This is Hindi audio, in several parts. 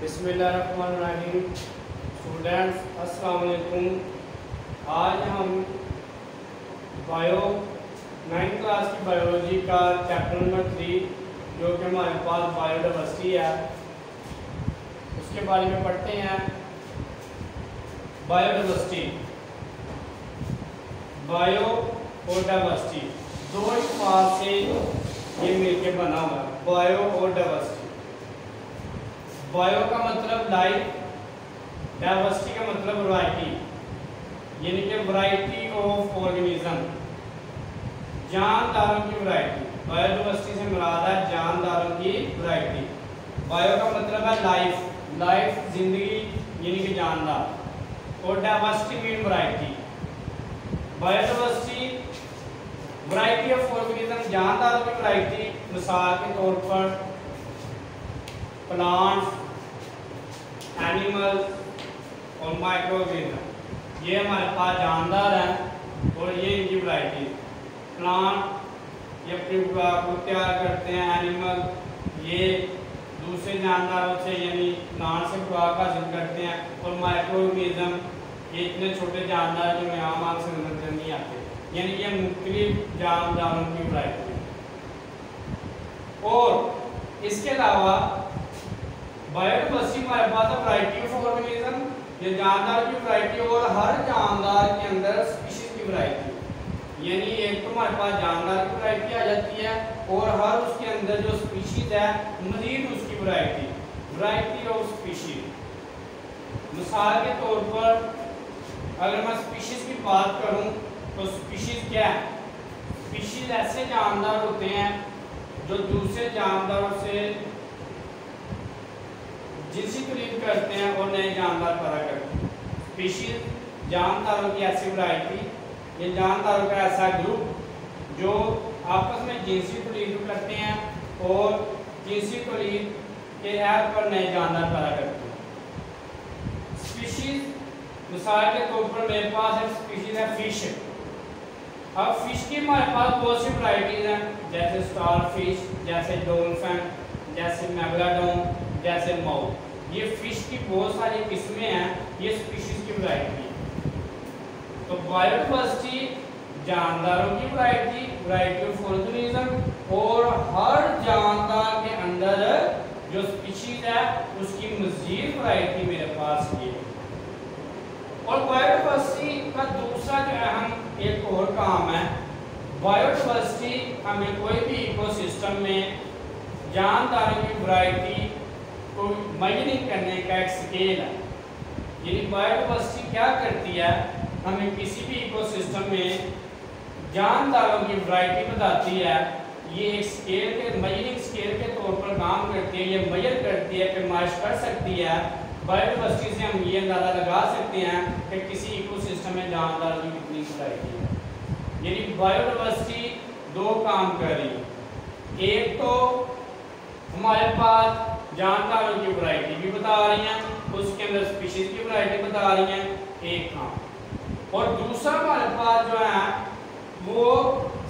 बिस्मिल्लाहिर्रहमानिर्रहीम। स्टूडेंट्स अस्सलाम वालेकुम। आज हम बायो 9th क्लास की बायोलॉजी का चैप्टर नंबर 3 जो कि हमारे पास बायोडाइवर्सिटी है उसके बारे में पढ़ते हैं। बायोडाइवर्सिटी, बायो और डाइवर्सिटी दो अल्फाज से ये मिलकर बना हुआ है, बायो और डाइवर्सिटी। बायो का मतलब लाइफ, डाइवर्सिटी का मतलब वैरायटी, यानी कि वैरायटी ऑफ ऑर्गेनिज्म, जानदारों की वैरायटी। बायोडाइवर्सिटी से मुराद है जानदारों की वैरायटी। बायो का मतलब है लाइफ, लाइफ जिंदगी यानी कि जानदार, और diversity mean variety. Biodiversity variety of organism, जानदारों की वैरायटी। मिसाल के तौर पर प्लांट्स, एनिमल्स और माइक्रोऑर्गेनिज्म, ये हमारे पास जानदार हैं और ये इनकी वैरायटी। प्लांट ये अपनी खुराक को तैयार करते हैं, एनिमल ये दूसरे जानदारों से यानी प्लांट से खुराक हासिल करते हैं, और माइक्रोऑर्गेनिज्म ये इतने छोटे जानदार जो आम आंख से नजर नहीं आते, यानी कि मुख्तलिफ जानदारों की वैरायटी। और इसके अलावा बायोडाइवर्सिटी हमारे पास वैरायटी ऑफ ऑर्गेनिज्म, ये जानदार की वैरायटी, और हर जानदार के अंदर स्पीशीज की वैरायटी। यानी एक तो हमारे पास जानदार की वैरायटी आ जाती है और हर उसके अंदर जो स्पीशीज है मजीद उसकी वैरायटी, वैरायटी ऑफ स्पीशीज। मिसाल के तौर पर अगर मैं स्पीशीज की बात करूं तो स्पीशीज क्या है? स्पीशीज ऐसे जानदार होते हैं जो दूसरे जानदारों से जिनसी तौलीद करते हैं और नए जानदार पैदा करते हैं। स्पीशीज जानदारों की ऐसी वैरायटी, ये जानदारों का ऐसा ग्रुप जो आपस में जिनसी तौलीद करते हैं और जिनसी तौलीद के ऐप पर नए जानदार पैदा करते हैं। स्पीशीज मिसाल के तौर पर मेरे पास एक स्पीशीज है फिश। अब फिश की हमारे पास बहुत सी वैरायटीज हैं, जैसे स्टार फिश, जैसे डॉल्फिन, जैसे मेगालोडॉन, जैसे माउथ। ये फिश की बहुत सारी किस्में हैं, ये स्पीशीज की वैरायटी। तो बायोडाइवर्सिटी जानदारों की वैरायटी, वैरायटी ऑफ ऑर्गेनिज्म, और हर जानदार के अंदर जो स्पीशीज है उसकी मजीद वैरायटी मेरे पास ये। और बायोडाइवर्सिटी का दूसरा जो अहम एक और काम है, बायोडाइवर्सिटी हमें कोई भी इकोसिस्टम में जानदारों की वैरायटी को मेजरिंग करने का एक स्केल है। यानी बायोडाइवर्सिटी क्या करती है, हमें किसी भी इकोसिस्टम में जानदारों की वैरायटी बताती है। ये एक स्केल के मेजरिंग स्केल के तौर पर काम करती है, ये मेजर करती है, पैमाइश कर सकती है। बायोडाइवर्सिटी से हम ये अंदाजा लगा सकते हैं कि किसी इकोसिस्टम में जानदारों की कितनी वैरायटी है। यानी बायोडाइवर्सिटी दो काम कर रही है, एक तो हमारे पास जानदारों की वैरायटी भी बता रही हैं, उसके अंदर स्पीशीज की वैरायटी बता रही हैं, एक काम। और दूसरा हमारे पास जो है वो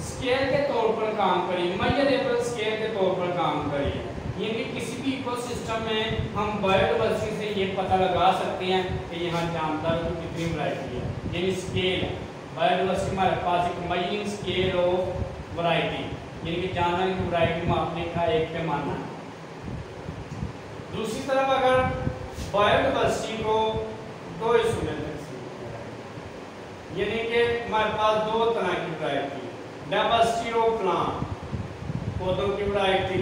स्केल के तौर पर काम करी, मेजरेबल स्केल के तौर पर काम करी। यानी किसी भी इकोसिस्टम में हम बायोडाइवर्सिटी से ये पता लगा सकते हैं कि यहाँ जानदारों की कितनी वैरायटी है। यानी स्केल है, बायोडाइवर्सिटी हमारे पास एक मेजरिंग स्केल ऑफ वैरायटी, यानी कि जानदारों की वैरायटी मापने का एक पैमाना है। दूसरी तरफ अगर बायोडाइवर्सिटी को दो हिस्सों में यानी कि हमारे पास दो तरह की वैरायटी, डाइवर्सिटी ऑफ प्लांट, पौधों की वैरायटी,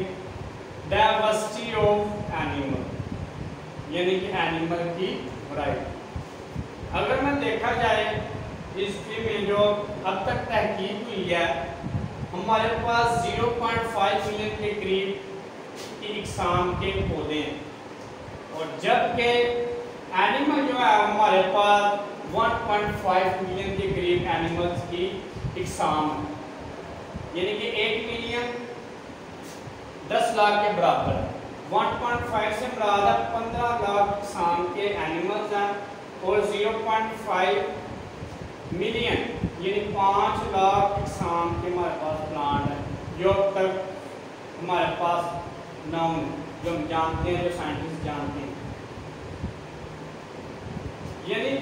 डाइवर्सिटी ऑफ एनिमल, यानी कि एनिमल की वैरायटी। अगर मैं देखा जाए हिस्ट्री में जो अब तक तहकीक हुई है, हमारे पास 0.5 मिलियन के करीब की इकसाम के पौधे हैं, और जबकि एनिमल जो है हमारे पास 1.5 मिलियन के करीब एनिमल्स की इकसाम है। यानी कि 1 मिलियन 10 लाख के बराबर है। 1.5 से मुराद है 15 लाख इकसाम के एनिमल्स हैं, और 0.5 मिलियन यानी 5 लाख इकसाम के हमारे पास प्लांट हैं जो अब तक हमारे पास नाउन जो हम जानते हैं, जो साइंटिस्ट जानते हैं।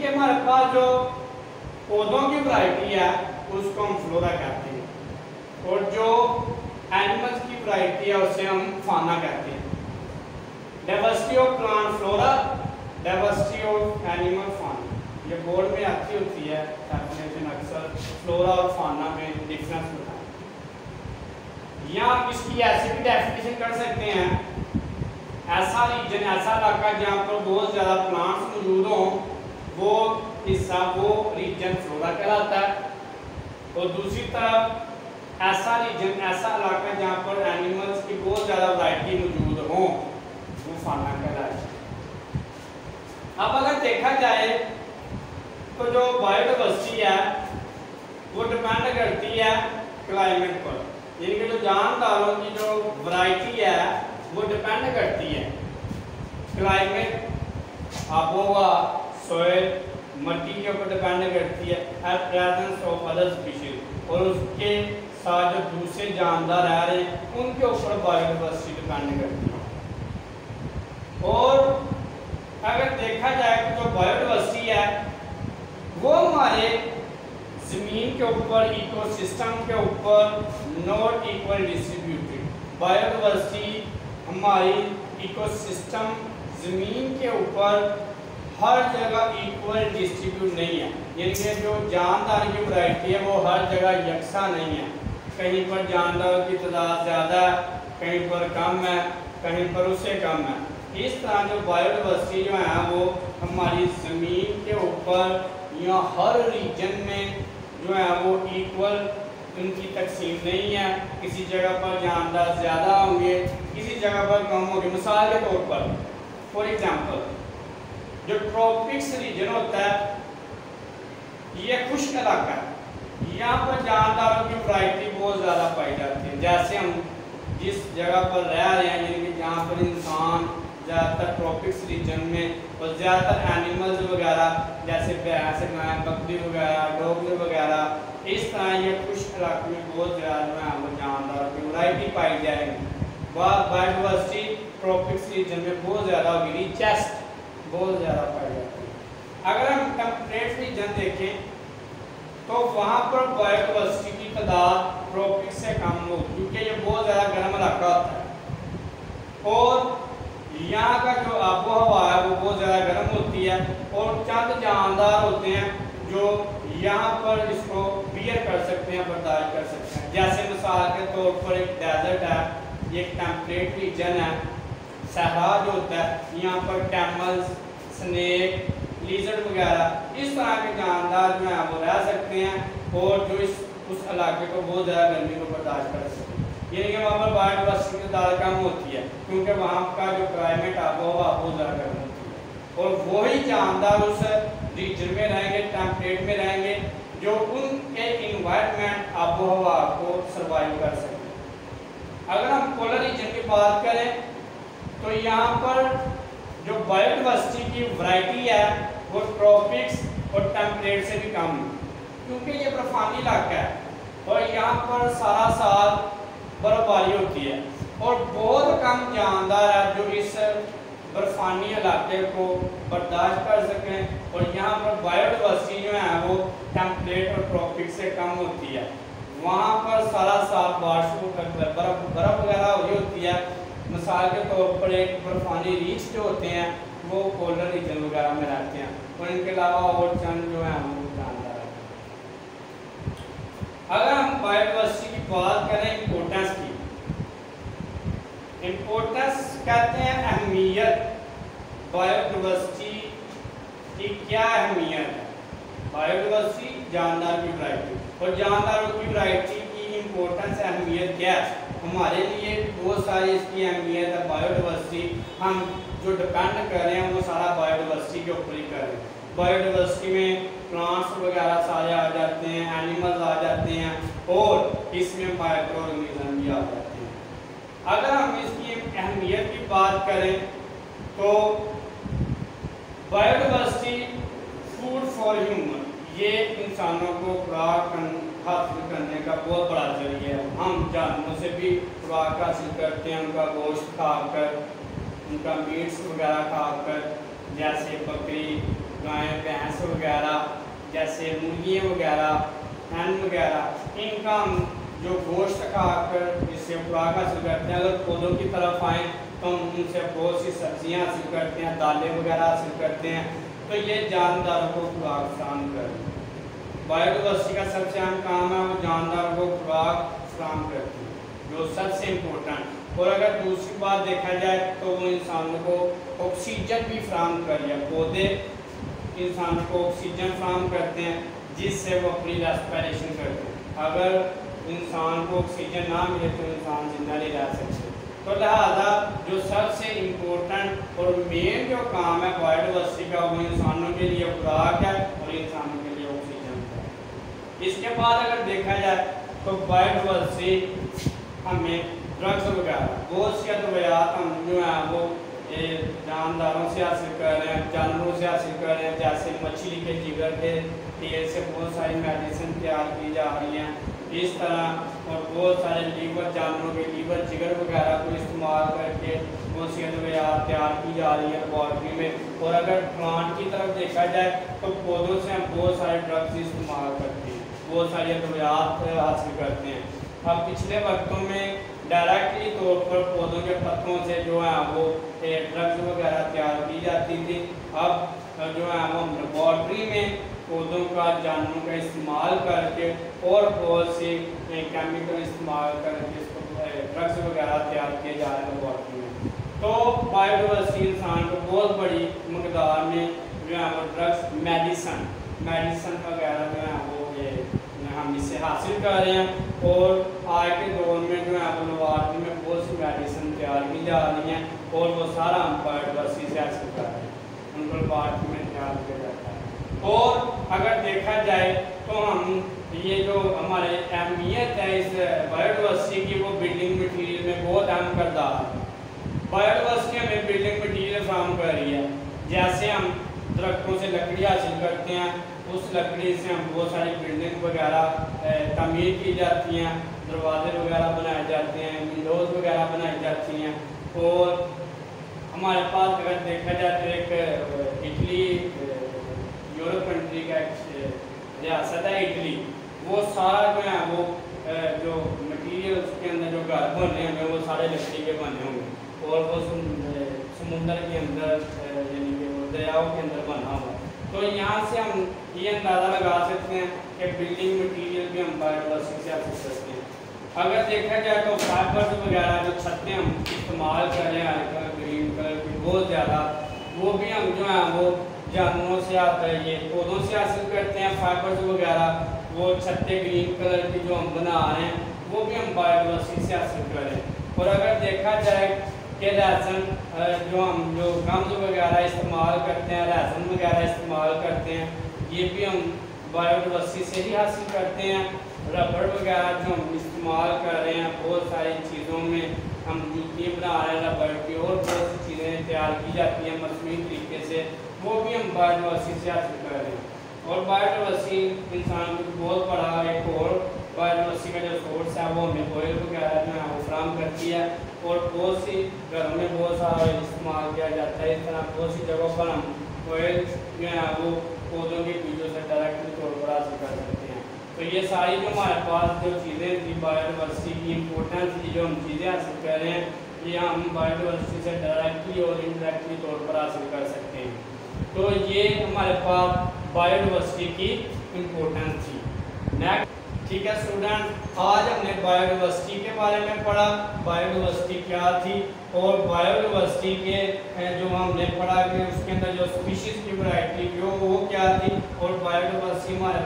हमारे पास जो पौधों की वैरायटी है उसको हम फ्लोरा कहते हैं, और जो एनिमल्स की वैरायटी है उसे हम फाना कहते हैं। Diversity of plant flora, diversity of animal फाना, ये बोर्ड में आती होती है डेफिनेशन, अक्सर फ्लोरा और फाना में डिफरेंस होता है। या आप इसकी ऐसी भी डेफिनेशन कर सकते हैं, ऐसा रीजन, ऐसा इलाका जहाँ पर बहुत ज़्यादा प्लांट्स मौजूद हों, वो हिस्सा, वो रीजन फ्लोरा कहलाता है। और दूसरी तरफ ऐसा रीजन, ऐसा इलाका जहाँ पर एनिमल्स की बहुत ज़्यादा वैरायटी मौजूद हो, वो फाना कहलाता है। अब अगर देखा जाए तो जो बायोडाइवर्सिटी है वो डिपेंड करती है क्लाइमेट पर, यानी कि जो जानदारों की जो वैरायटी है वो डिपेंड करती है क्लाइमेट, आबोहवा, सोयल, मिट्टी के ऊपर डिपेंड करती है, at presence of other species, और उसके साथ जो दूसरे जानदार रह रहे हैं उनके ऊपर बायोडाइवर्सिटी डिपेंड करती है। और अगर देखा जाए तो जो बायोडाइवर्सिटी है वो हमारे ज़मीन के ऊपर, इकोसिस्टम के ऊपर नॉट इक्वल डिस्ट्रीब्यूटेड। बायोडाइवर्सिटी हमारी इकोसिस्टम ज़मीन के ऊपर हर जगह इक्वल डिस्ट्रीब्यूट नहीं है, यानी कि जो जानदार की वैरायटी है वो हर जगह यकसा नहीं है। कहीं पर जानदारों की तादाद ज़्यादा है, कहीं पर कम है, कहीं पर उससे कम है। इस तरह जो बायोडाइवर्सिटी जो है वो हमारी ज़मीन के ऊपर या हर रीजन में जो है वो इक्वल उनकी तकसीम नहीं है। किसी जगह पर जानदार ज़्यादा होंगे, किसी जगह पर कम होंगे। मिसाल के तौर पर फॉर एग्जांपल जो ट्रॉपिक्स रीजन होता है ये खुश्क इलाका है, यहाँ पर जानदारों की वैरायटी बहुत ज़्यादा पाई जाती है। जैसे हम जिस जगह पर रह रहे हैं, यानी कि जहाँ पर इंसान ज़्यादातर ट्रॉपिक्स रीजन में और ज़्यादातर एनिमल्स वगैरह जैसे भैंस, गाय, बकरी वगैरह, डॉग्स वगैरह, इस तरह ये खुश्क इलाके में बहुत ज़्यादा जानदारों की वैरायटी पाई जाएगी। बायोडाइवर्सिटी ट्रॉपिक्स रीजन में बहुत ज़्यादा होगी, रिचेस्ट बहुत ज़्यादा पाई जाती है। अगर हम टेम्परेट रीजन देखें तो वहाँ पर बायोडाइवर्सिटी की तादाद ट्रॉपिक्स से कम होगी, क्योंकि ये बहुत ज़्यादा गर्म इलाका होता है और यहाँ का जो आबो हवा है वो बहुत ज़्यादा गर्म होती है, और चंद जानदार होते हैं जो यहाँ पर इसको बियर कर सकते हैं, बर्दाश्त कर सकते हैं। जैसे मिसाल के तौर पर एक डेजर्ट है, एक टेम्परेट रीजन है, सहरा जो होता है, यहाँ पर कैमल्स, स्नेक, लिजर्ड वगैरह इस तरह के जानदार जो हैं वो रह सकते हैं, और जो उस इलाके को बहुत ज़्यादा गर्मी को बर्दाश्त कर सकते हैं। यानी कि वहाँ पर बायोडाइवर्सिटी की तादाद कम होती है, क्योंकि वहाँ का जो क्लाइमेट आबोहवा बहुत ज़्यादा गर्म होती है, और वही जानदार उस रीजन में रहेंगे, टेम्परेट में रहेंगे, जो उनके इन्वायरमेंट आबोहवा को सर्वाइव कर सकें। अगर हम पोलर रीजन की बात करें तो यहाँ पर जो बायोडाइवर्सिटी की वैरायटी है वो ट्रॉपिक्स और टेम्परेट से भी कम है, क्योंकि ये बर्फानी इलाका है और यहाँ पर सारा साल बर्फबारी होती है, और बहुत कम जानदार है जो इस बर्फानी इलाके को बर्दाश्त कर सकें। और यहाँ पर बायोडाइवर्सिटी जो है वो टेम्परेट और ट्रॉपिक से कम होती है। वहाँ पर सारा साल बारिश बर्फ वगैरह हो रही होती है। मिसाल के तौर पर एक बर्फानी रीछ जो होते हैं वो पोलर रीजन वगैरह में रहते हैं, और इनके अलावा और चंद जो है हम जानदार हैं। अगर हम बायोडाइवर्सिटी की बात करें इम्पोर्टेंस की, इम्पोर्टेंस कहते हैं अहमियत। बायोडाइवर्सिटी की क्या अहमियत है? बायोडाइवर्सिटी जानदार की वैरायटी, और जानदारों की वैरायटी की इम्पोर्टेंस अहमियत क्या है? हमारे लिए बहुत सारी इसकी अहमियत है। बायोडाइवर्सिटी हम जो डिपेंड कर रहे हैं वो सारा बायोडाइवर्सिटी के ऊपर ही कर रहे हैं। बायोडाइवर्सिटी में प्लांट्स वगैरह सारे आ जाते हैं, एनिमल्स आ जाते हैं, और इसमें माइक्रो ऑर्गेनिज्म भी आ जाते हैं। अगर हम इसकी अहमियत की बात करें तो बायोडाइवर्सिटी फूड फॉर ह्यूमन, ये इंसानों को खुराक हासिल करने का बहुत बड़ा जरिया है। हम जानवरों से भी खुराक हासिल करते हैं, उनका गोश्त खाकर, उनका मीट्स वगैरह खाकर, जैसे बकरी, गाय भैंस वगैरह, जैसे मुर्गियाँ वगैरह, हैन वगैरह, इनका हम जो गोश्त खाकर इससे खुराक हासिल करते हैं। अगर पौधों की तरफ आएँ तो हम उनसे बहुत सी सब्जियाँ हासिल करते हैं, दालें वगैरह हासिल करते हैं। तो ये जानदारों को खुराक फराहम कर बायोडाइवर्सिटी का सबसे अहम काम है, वो जानदारों को खुराक फराहम करती है, जो सबसे इम्पोर्टेंट। और अगर दूसरी बात देखा जाए तो वो इंसानों को ऑक्सीजन भी फराहम कर रही है। पौधे इंसान को ऑक्सीजन फराहम करते हैं जिससे वो अपनी रेस्पिरेशन करते हैं। अगर इंसान को ऑक्सीजन ना मिले तो इंसान जिंदा नहीं रह सकते। तो लिहाजा जो सबसे इम्पोर्टेंट और मेन जो काम है बायोडाइवर्सिटी का, वो इंसानों के लिए खुराक है और इंसानों के लिए ऑक्सीजन है। इसके बाद अगर देखा जाए तो बायोडाइवर्सिटी हमें ड्रग्स वगैरह बहुत सी अद्वियात हम जो है वो जानदारों से हासिल कर रहे हैं, जानवरों से हासिल कर रहे हैं। जैसे मछली के जिगर के तेल से बहुत सारी मेडिसिन तैयार की जा रही हैं। इस तरह और बहुत सारे लीवर, जानवरों के लीवर, जिगर वगैरह को इस्तेमाल करके बहुत सी अद्वियात तैयार की जा रही है लेबॉर्ट्री में। और अगर प्लांट की तरफ देखा जाए तो पौधों से हम बहुत सारे ड्रग्स इस्तेमाल करते हैं, बहुत सारी अद्वियात हासिल करते हैं। अब पिछले वक्तों में डायरेक्टली तौर पर पौधों के पत्तों से जो है वो ड्रग्स वगैरह तैयार की जाती थी। अब जो है वो लेबॉर्ट्री में पौधों का, जानवरों का इस्तेमाल करके और बहुत से केमिकल इस्तेमाल करके इसको ड्रग्स वगैरह तैयार किए जा रहे हैं लेबॉर्ट्री में। तो बायोडाइवर्सिटी इंसान को बहुत बड़ी मकदार में जो है वो ड्रग्स, मेडिसन वगैरह जो है वो हम इससे हासिल कर रहे हैं। और आज के दौर में जो है वो लेबॉर्ट्री में बहुत सी मेडिसिन तैयार की जा रही हैं और वो सारा हम बायोडाइवर्सिटी से हासिल कर रहे हैं, उनको लेबॉर्ट्री में तैयार किया जाता है। और अगर देखा जाए तो हम ये जो हमारे अहमियत है इस बायोडाइवर्सिटी की, वो बिल्डिंग मटीरियल में बहुत अहम किरदार है। बायोडाइवर्सिटी हमें बिल्डिंग मटीरियल फराहम कर रही है। जैसे हम दरख्तों से लकड़ी हासिल करते हैं, उस लकड़ी से हम बहुत सारी बिल्डिंग वगैरह तमीर की जाती हैं, दरवाजे वगैरह बनाए जाते हैं, विंडोज़ वगैरह बनाई जाती हैं। और हमारे पास अगर देखा जाए तो एक इटली, यूरोप कंट्री का एक रियासत है इटली, वो सारा जो है वो जो मटीरियल उसके अंदर जो घर बने होंगे वो सारे लकड़ी के बने होंगे और वो समुंदर के अंदर यानी कि वो दरियाओं के अंदर बना हुआ। तो यहाँ से हम ये अंदाज़ा लगा सकते हैं कि बिल्डिंग मटीरियल भी हम बायोडाइवर्सिटी से हासिल सकते हैं। अगर देखा जाए तो फाइबर्स वगैरह जो छतें हम इस्तेमाल कर रहे हैं आजकल ग्रीन कलर की बहुत ज़्यादा, वो भी हम जो है वो जानवरों से ये पौधों से हासिल करते हैं। फाइबर्स वगैरह वो छतें ग्रीन कलर की जो हम बना रहे हैं वो भी हम बायोडाइवर्सिटी से हासिल कर रहे हैं। और अगर देखा जाए कि राशन जो हम जो गम्स वगैरह इस्तेमाल करते हैं, राशन वगैरह इस्तेमाल करते हैं, ये भी हम बायोडाइवर्सिटी से ही हासिल करते हैं। रबड़ वगैरह जो हम इस्तेमाल कर रहे हैं, बहुत सारी चीज़ों में हम जूती बना रहे हैं रबड़ की, और बहुत सी चीज़ें तैयार की जाती हैं मसनूई तरीके से, वो भी हम बायोडाइवर्सिटी से हासिल कर रहे हैं। और बायोडाइवर्सिटी इंसान को बहुत बड़ा एक और बायोडाइवर्सिटी का जो सोर्स है वो हमें ऑयल वगैरह जो है वो फराहम करती है। और बहुत सी घरों में बहुत सारा ऑयल इस्तेमाल किया जाता है। इस तरह बहुत सी जगहों पर हम ऑयल जो है वो पौधों के बीजों से डायरेक्टली तौर पर हासिल कर सकते हैं। तो ये सारी जो हमारे पास जो चीज़ें थी बायोडाइवर्सिटी की इम्पोर्टेंस की जो हम चीज़ें हासिल कर रहे हैं, ये हम बायोडाइवर्सिटी से डायरेक्टली और इनडायरेक्टली तौर पर हासिल कर सकते हैं। तो ये हमारे पास बायोडाइवर्सिटी की इम्पोर्टेंस थी। नेक्स्ट, ठीक है स्टूडेंट, आज हमने बायोडाइवर्सिटी के बारे में पढ़ा, बायोडाइवर्सिटी क्या थी और बायोडाइवर्सिटी के जो हमने पढ़ा कि उसके अंदर जो स्पीशीज़ की वैरायटी जो वो क्या थी। और बायोडाइवर्सिटी हमारे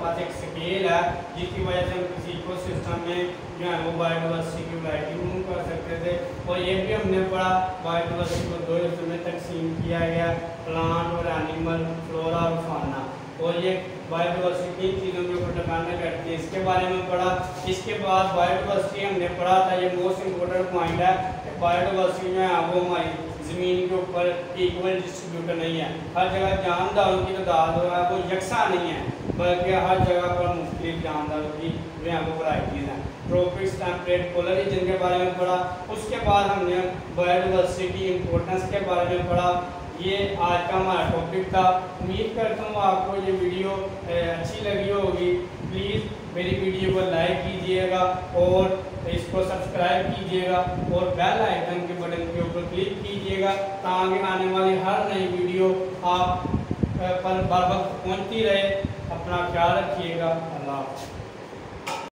पास एक स्केल है जिसकी वजह से हम किसी इकोसिस्टम में जो है वो बायोडाइवर्सिटी की वैरायटी मूव कर सकते थे। और ये भी हमने पढ़ा बायोडाइवर्सिटी को दो हिस्सों में तकसीम किया गया, प्लांट और एनिमल, फ्लोरा और फाना। और ये बायोडाइवर्सिटी किन चीज़ों के ऊपर डिपेंड करती है, इसके बारे में पढ़ा। इसके बाद बायोडाइवर्सिटी हमने पढ़ा था, ये मोस्ट इम्पोर्टेंट पॉइंट है, बायोडाइवर्सिटी जो है वो हमारी ज़मीन के ऊपर इक्वल डिस्ट्रीब्यूटर नहीं है। हर जगह जानदारों की तादाद जो है वो यकसा नहीं है, बल्कि हर जगह पर मुख्तलिफ जानदारों की जो है वो वैराइटीज़ हैं। ट्रॉपिक्स, टेम्परेट, पोलर रीजन के बारे में पढ़ा। उसके बाद हमने बायोडाइवर्सिटी की इम्पोर्टेंस के बारे में पढ़ा। ये आज का हमारा टॉपिक था। उम्मीद करता हूँ आपको ये वीडियो अच्छी लगी होगी। प्लीज़ मेरी वीडियो को लाइक कीजिएगा और इसको सब्सक्राइब कीजिएगा और बेल आइकन के बटन के ऊपर क्लिक कीजिएगा ताकि आने वाली हर नई वीडियो आप पर बर वक्त पहुँचती रहे। अपना ख्याल रखिएगा। अल्लाह हाफ़िज़।